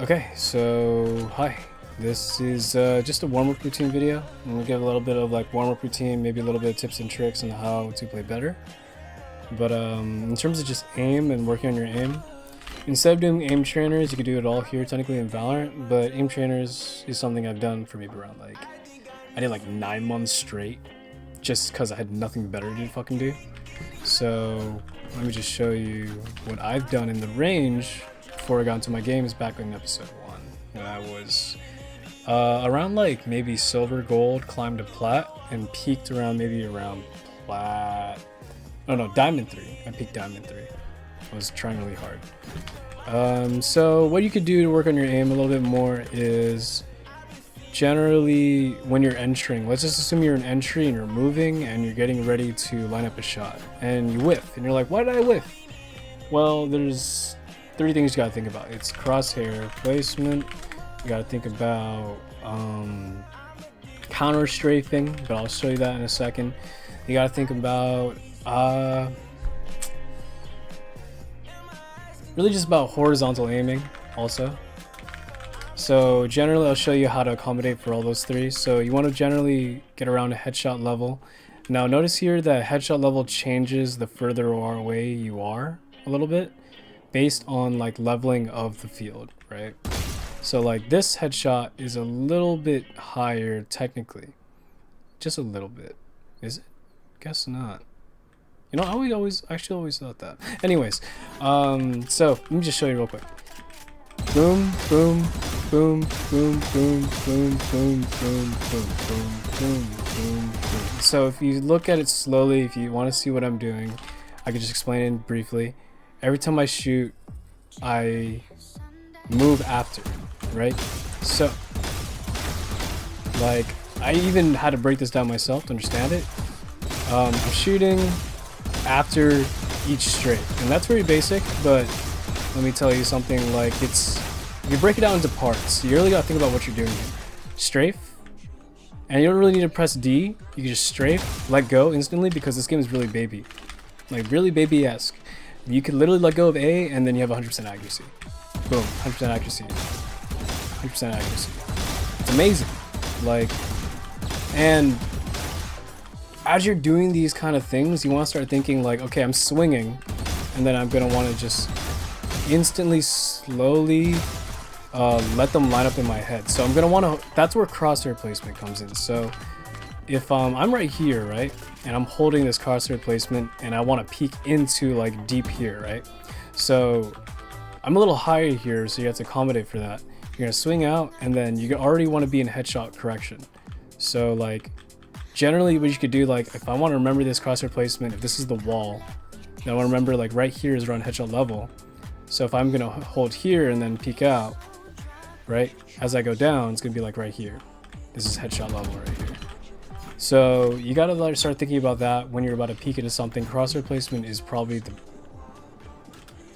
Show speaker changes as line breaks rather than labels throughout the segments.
Okay, so hi. This is just a warm-up routine video. I'm gonna give a little bit of like warm-up routine, maybe a little bit of tips and tricks on how to play better. But in terms of just aim and working on your aim, instead of doing aim trainers, you could do it all here technically in Valorant. But aim trainers is something I've done for maybe around like I did like 9 months straight, just because I had nothing better to fucking do. So let me just show you what I've done in the range before I got into my games back in episode 1. When I was around like maybe silver, gold, climbed to plat, and peaked around maybe around plat. Oh no, diamond 3. I peaked diamond 3. I was trying really hard. So what you could do to work on your aim a little bit more is generally when you're entering, let's just assume you're in entry and you're moving and you're getting ready to line up a shot and you whiff and you're like, why did I whiff? Well, there's 3 things you gotta think about. It's crosshair placement, you gotta think about counter strafing, but I'll show you that in a second. You gotta think about really just about horizontal aiming also. So generally I'll show you how to accommodate for all those 3. So you want to generally get around a headshot level. Now notice here that headshot level changes the further away you are a little bit based on like leveling of the field, right? So like this headshot is a little bit higher technically. Just a little bit. Is it? Guess not. You know, I always thought that. Anyways, so let me just show you real quick. Boom, boom, boom, boom, boom, boom, boom, boom, boom, boom, boom, boom, boom. So if you look at it slowly, if you want to see what I'm doing, I can just explain it briefly. Every time I shoot, I move after, right? So, like, I even had to break this down myself to understand it. I'm shooting after each strafe, and that's very basic, but let me tell you something, like if you break it down into parts, you really gotta think about what you're doing here. Strafe, and you don't really need to press D, you can just strafe, let go instantly, because this game is really baby. Like really baby-esque. You could literally let go of A and then you have 100% accuracy. Boom, 100% accuracy. 100% accuracy. It's amazing. Like, and as you're doing these kind of things, you want to start thinking like, okay, I'm swinging, and then I'm gonna want to just instantly slowly let them line up in my head. So I'm gonna want to, that's where crosshair placement comes in. So if I'm right here, right, and I'm holding this crosshair placement and I want to peek into like deep here, right, so I'm a little higher here, so you have to accommodate for that. You're gonna swing out and then you already want to be in headshot correction. So like generally what you could do, like if I want to remember this crosshair placement, if this is the wall, then I want to remember like right here is around headshot level. So if I'm gonna hold here and then peek out, right, as I go down, it's gonna be like right here. This is headshot level right here. So you gotta like start thinking about that when you're about to peek into something. Crosshair placement is probably the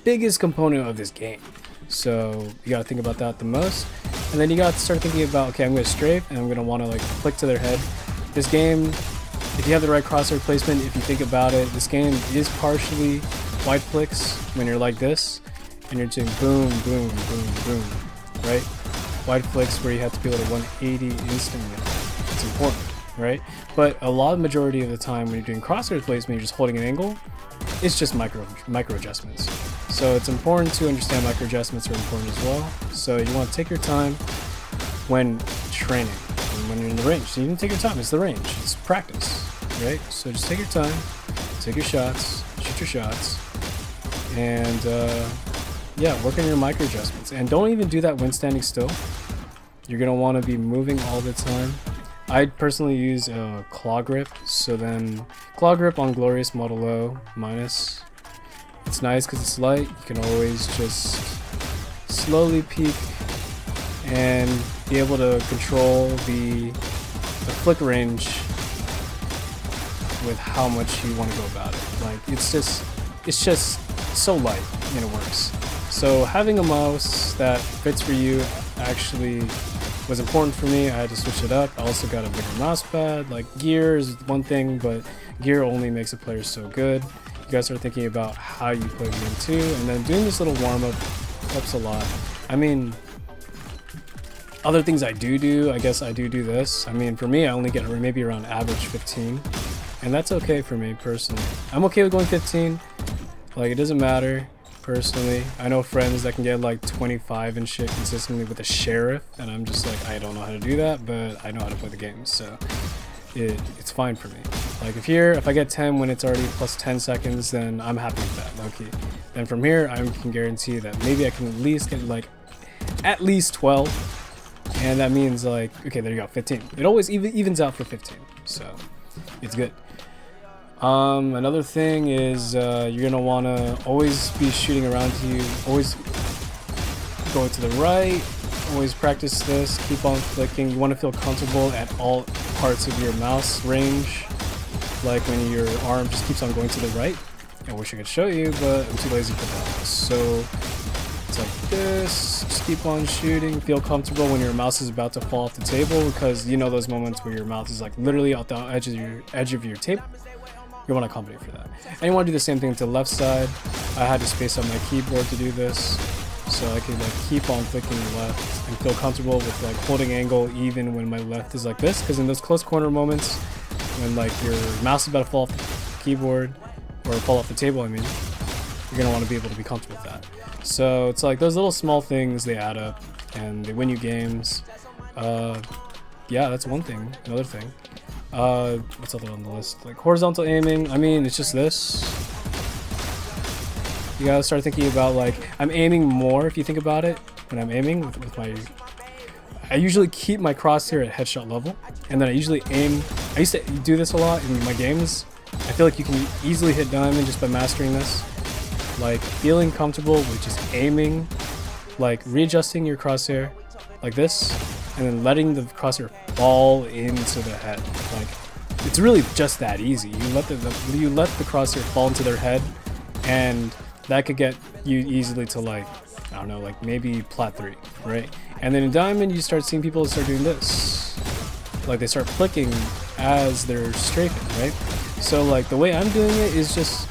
biggest component of this game. So you gotta think about that the most. And then you gotta start thinking about, okay, I'm gonna strafe and I'm gonna wanna like flick to their head. This game, if you have the right crosshair placement, if you think about it, this game is partially wide flicks when you're like this. And you're doing boom, boom, boom, boom, right? Wide flicks where you have to be able to 180 instantly. It's important, right? But a lot of majority of the time when you're doing crosshair placement, you're just holding an angle. It's just micro adjustments. So it's important to understand micro adjustments are important as well. So you want to take your time when training and when you're in the range. So you can take your time. It's the range. It's practice, right? So just take your time, take your shots, shoot your shots, and yeah, work on your micro adjustments, and don't even do that when standing still. You're gonna want to be moving all the time. I personally use claw grip, so then claw grip on glorious model O minus. It's nice because it's light. You can always just slowly peek and be able to control the flick range with how much you want to go about it. Like it's just so light and it works. So having a mouse that fits for you actually was important for me. I had to switch it up. I also got a bigger mouse pad. Like gear is one thing, but gear only makes a player so good. You guys start thinking about how you play the game too, and then doing this little warm-up helps a lot. I mean, Other things I do, I guess I do this. I mean, for me, I only get maybe around average 15, and that's okay for me personally. I'm okay with going 15. Like, it doesn't matter personally. I know friends that can get like 25 and shit consistently with a sheriff, and I'm just like, I don't know how to do that, but I know how to play the game, so it's fine for me. Like, if I get 10 when it's already plus 10 seconds, then I'm happy with that, low-key. Then from here, I can guarantee that maybe I can at least get like at least 12. And that means like, okay, there you go, 15. It always evens out for 15, so it's good. Another thing is you're gonna wanna always be shooting around to you, always go to the right, always practice this, keep on flicking. You wanna feel comfortable at all parts of your mouse range, like when your arm just keeps on going to the right. I wish I could show you, but I'm too lazy for that. So it's like this, just keep on shooting, feel comfortable when your mouse is about to fall off the table, because you know those moments where your mouse is like literally at the edge of your table. You want to accommodate for that. And you want to do the same thing to the left side. I had to space out my keyboard to do this, so I can like keep on flicking left and feel comfortable with like holding angle even when my left is like this, because in those close corner moments when like your mouse is about to fall off the keyboard or fall off the table, I mean, you're gonna want to be able to be comfortable with that. So it's like those little small things, they add up and they win you games. Yeah, that's one thing. Another thing, what's other on the list? Like horizontal aiming, I mean, it's just this. You gotta start thinking about like, I'm aiming more if you think about it. When I'm aiming with my, I usually keep my crosshair at headshot level, and then I usually aim. I used to do this a lot in my games. I feel like you can easily hit diamond just by mastering this. Like feeling comfortable with just aiming, like readjusting your crosshair like this, and then letting the crosshair fall into the head. Like, it's really just that easy. You let the crosshair fall into their head, and that could get you easily to like, I don't know, like maybe plat 3, right? And then in diamond, you start seeing people start doing this. Like they start flicking as they're strafing, right? So like the way I'm doing it is just,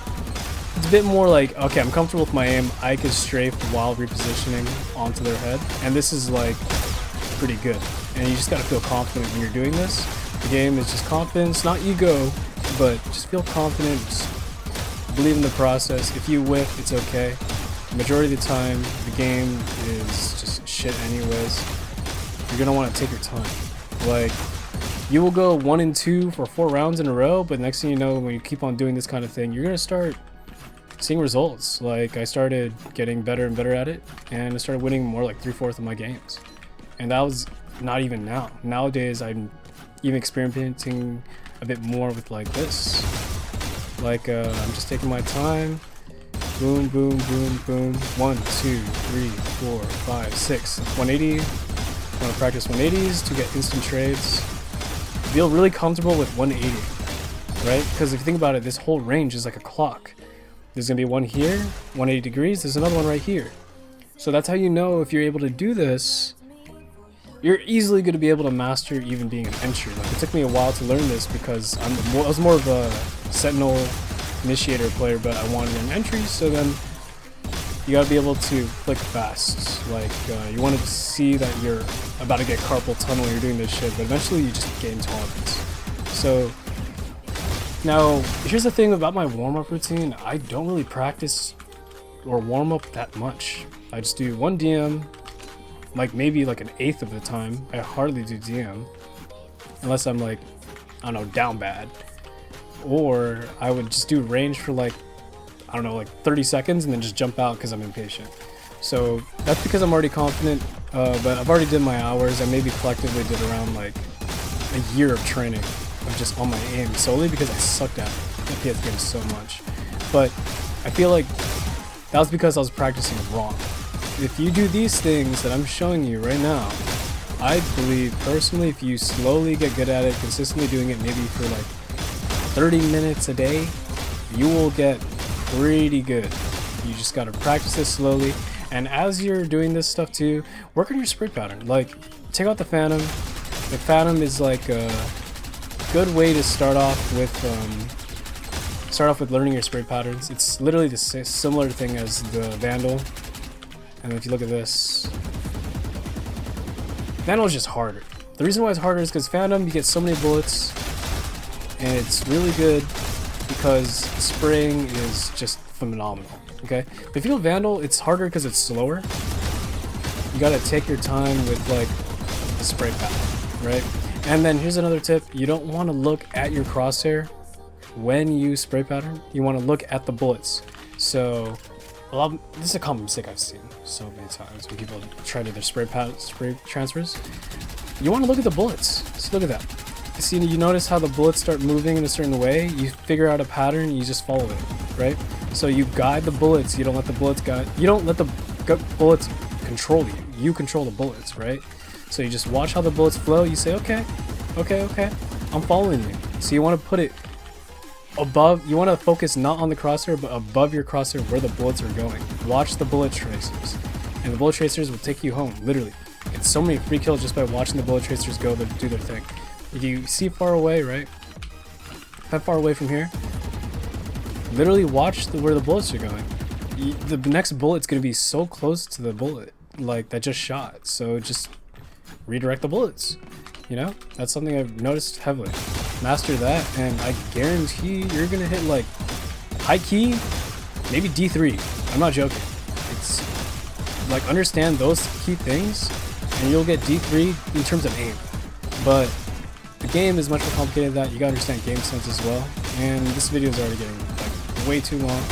it's a bit more like, okay, I'm comfortable with my aim, I can strafe while repositioning onto their head, and this is like pretty good. And you just gotta feel confident when you're doing this. The game is just confidence, not ego, but just feel confident, just believe in the process. If you whiff, it's okay. The majority of the time, the game is just shit anyways. You're gonna wanna take your time. Like, you will go 1 and 2 for 4 rounds in a row, but next thing you know, when you keep on doing this kind of thing, you're gonna start seeing results. Like, I started getting better and better at it, and I started winning more like 3/4 of my games. And that was not even now. Nowadays, I'm even experimenting a bit more with like this. Like, I'm just taking my time. Boom, boom, boom, boom. 1, 2, 3, 4, 5, 6. 180. I want to practice 180s to get instant trades. Feel really comfortable with 180, right? Because if you think about it, this whole range is like a clock. There's going to be one here, 180 degrees. There's another one right here. So that's how you know if you're able to do this. You're easily going to be able to master even being an entry. Like, it took me a while to learn this because I was more of a Sentinel initiator player, but I wanted an entry, so then you gotta be able to flick fast. Like, you want to see that you're about to get carpal tunnel when you're doing this shit, but eventually you just gain tolerance. So, now, here's the thing about my warm-up routine. I don't really practice or warm up that much. I just do 1 DM, like maybe like 1/8 of the time. I hardly do DM, unless I'm like, I don't know, down bad. Or I would just do range for like, I don't know, like 30 seconds and then just jump out because I'm impatient. So that's because I'm already confident, but I've already did my hours. I maybe collectively did around like a year of training of just on my aim, solely because I sucked at FPS games so much. But I feel like that was because I was practicing wrong. If you do these things that I'm showing you right now, I believe personally if you slowly get good at it, consistently doing it maybe for like 30 minutes a day, you will get pretty good. You just gotta practice this slowly, and as you're doing this stuff too, work on your sprint pattern. Like, take out the Phantom. The Phantom is like a good way to start off with learning your sprint patterns. It's literally the similar thing as the Vandal. And if you look at this, Vandal is just harder. The reason why it's harder is because Phantom, you get so many bullets, and it's really good because spraying is just phenomenal. Okay, but if you go Vandal, it's harder because it's slower. You gotta take your time with like the spray pattern, right? And then here's another tip: you don't want to look at your crosshair when you spray pattern. You want to look at the bullets. So, this is a common mistake I've seen so many times when people try to do their spray transfers. You want to look at the bullets. Just look at that. See, you notice how the bullets start moving in a certain way. You figure out a pattern. You just follow it, right? So you guide the bullets. You don't let the bullets guide. You don't let the bullets control you. You control the bullets, right? So you just watch how the bullets flow. You say, okay, I'm following you. So you want to put it above. You want to focus not on the crosshair, but above your crosshair where the bullets are going. Watch the bullet tracers, and the bullet tracers will take you home. Literally, get so many free kills just by watching the bullet tracers go to do their thing. If you see far away, right? That far away from here, literally watch where the bullets are going. The next bullet's gonna be so close to the bullet like that just shot. So just redirect the bullets. You know, that's something I've noticed heavily. Master that, and I guarantee you're gonna hit like high key, maybe D3. I'm not joking. It's like understand those key things, and you'll get D3 in terms of aim. But the game is much more complicated than that. You gotta understand game sense as well. And this video is already getting like way too long.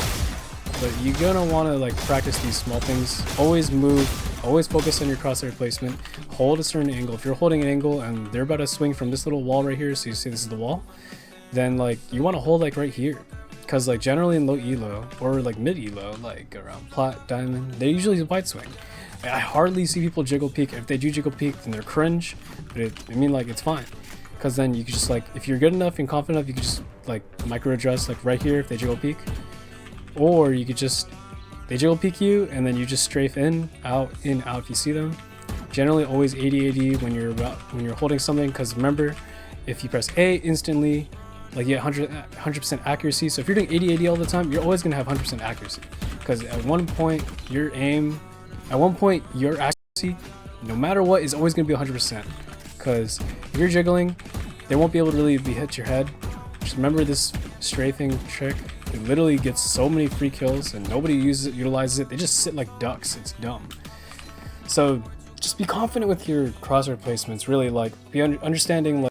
But you're gonna wanna like practice these small things. Always move, always focus on your crosshair placement. Hold a certain angle. If you're holding an angle and they're about to swing from this little wall right here, so you see this is the wall, then like you wanna hold like right here. Cause like generally in low elo or like mid elo, like around plat, diamond, they usually wide swing. I hardly see people jiggle peek. If they do jiggle peek, then they're cringe. But I mean like it's fine. Because then you can just like, if you're good enough and confident enough, you can just like micro adjust like right here if they jiggle peek. Or you could just, they jiggle peek you and then you just strafe in, out if you see them. Generally always 80-80 when you're holding something, because remember, if you press A instantly, like you get 100% accuracy. So if you're doing 80-80 all the time, you're always going to have 100% accuracy. Because at one point, your accuracy, no matter what, is always going to be 100%. Because if you're jiggling, they won't be able to really hit your head. Just remember this strafing trick. It literally gets so many free kills and nobody utilizes it. They just sit like ducks. It's dumb. So just be confident with your crosshair placements. Really, like be understanding like